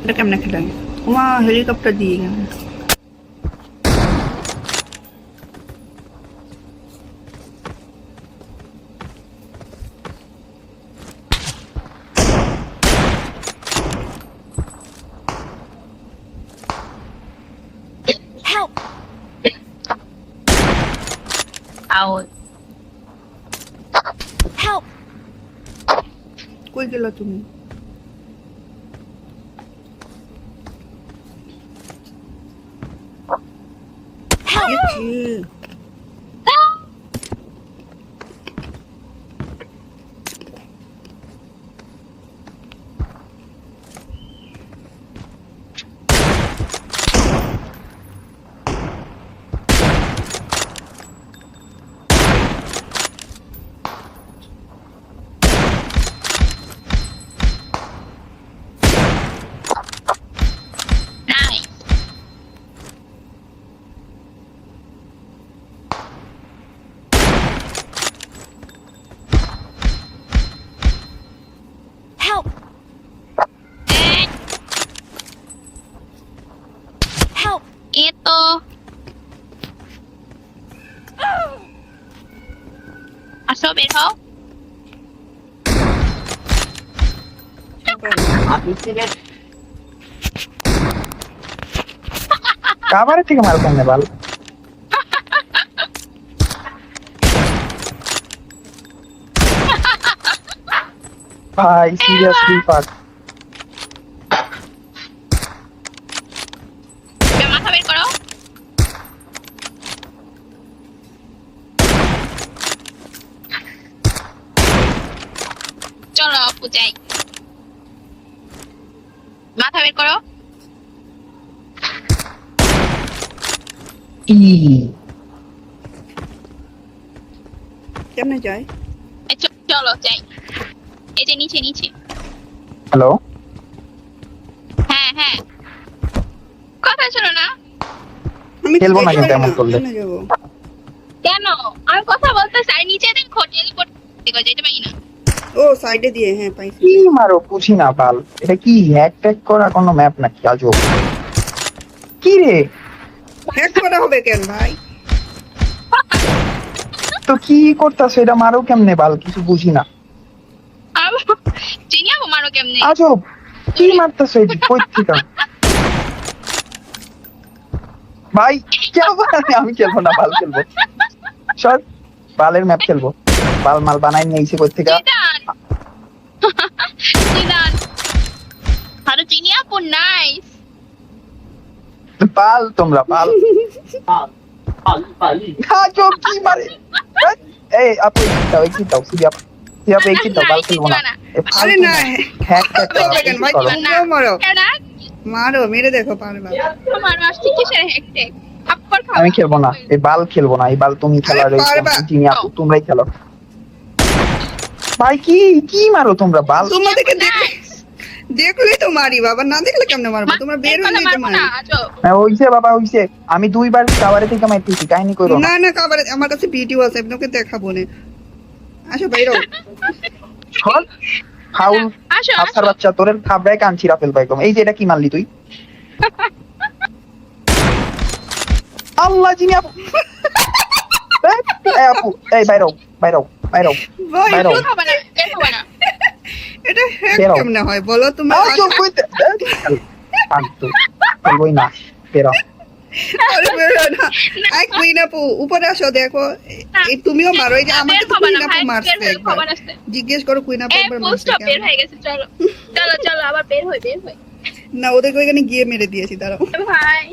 এটা কেমনে খেলেন? ওমা হেলিকপ্টার দিয়ে গেল। Help! Out. Help! কই গেল তুমি? Help! Nice. Help! Help! Ito. Aso, বের হও। কাভারের থেকে মাল কেমনে বাল? ভাই সিরিয়াসলি ফাক। মাথা বের করো। চলো আপু যাই। মাথা বের করো। কেমনে যায়? চলো যাই। এই যে নিচে নিচে। হ্যালো, হ্যাঁ হ্যাঁ, কথা শোনো না আমি তো খেলবো না যেতে কিন্তু পারি এমন করলে। কেমনে যাবো? কেন? আমি কথা বলতে চাই, নিচে দেখো টেলিপোর্ট দেখো, যেতে পারি না। ও সাইডে দিয়ে, হ্যাঁ পাইছি। কি মারো বুঝি না বাল। এটা কি হ্যাক ট্যাক করা কোনো ম্যাপ নাকি আজব? কি রে? হ্যাক করা হবে কেন ভাই? তো কি করতেছো? এটা মারো কেমনে বাল? কিছু বুঝি না। চিনি আপু মারো কেমনে? আজব কি মারতেছো? এই কই থেকে? ভাই খেলবো না, আমি খেলবো না, বাল খেলবো। সর, বালের ম্যাপ খেলবো। বাল মাল বানাই নিয়েছি কই থেকে? জিদান জিদান আরে চিনি আপু নাইস। বাল তোমরা বাল। আজব কি মারে? এই আপু কি দাও সিরিয়াপ সিরিয়াপ কি দাও? বাল খেলবো না। আরে না, হ্যাক ট্যাক হবে কেন ভাই? করো। তুমিও মারো, কেডা মারো, মেরে দেখো পারবা। তোমার আসছে কিসের হ্যাকটেক? আপর খাও। আমি খেলবো না, এই বাল খেলবো না। এই বাল তুমি খেলার আরে পারবা। চিনি আপু তোমরাই খেলো। ভাই কি কি মারো তোমরা বাল? তোমাদেরকে দেখলেই তো মারি বাবা, না দেখলে কেমনে মারবো? তোমরা বের হলেই তো মারি। হ্যাঁ হইছে বাবা হইছে। আমি দুইবার কাভারে থেকে মারতেছি, কাহিনী কইরো না। না না কাবার, আমার কাছে ভিডিও আছে, আপনাকে দেখাবো না। আসো বাইরো। চল ফাউল আসো আসার বাচ্চা, তোরের থাবড়ায় কান ছিড়া ফেলবা একদম। এই যে এটা কি মারলি তুই? আল্লাহ জিনি আপু। এই আপু, এই বাইরো বাইরো বাইরো ভাই বাইরো। এটা হ্যাক বেরো। কেমনে হয় বলো তুমি? আজব কইতে ফালতু বলবই না। বেরো। আরে বেরো না। আই কুইন আপু উপরে আসো, দেখো এই তুমিও মারো। এই যে আমাকে তো কুইন আপু মারছে একবার। জিজ্ঞেস করো কুইন আপু একবার মারছে বের কেন? হয়ে গেছে। চলো চলো চলো, আবার বের হই না ওদেরকে ওইখানে গিয়ে মেরে দিয়েছি, দাঁড়াও। ভাই।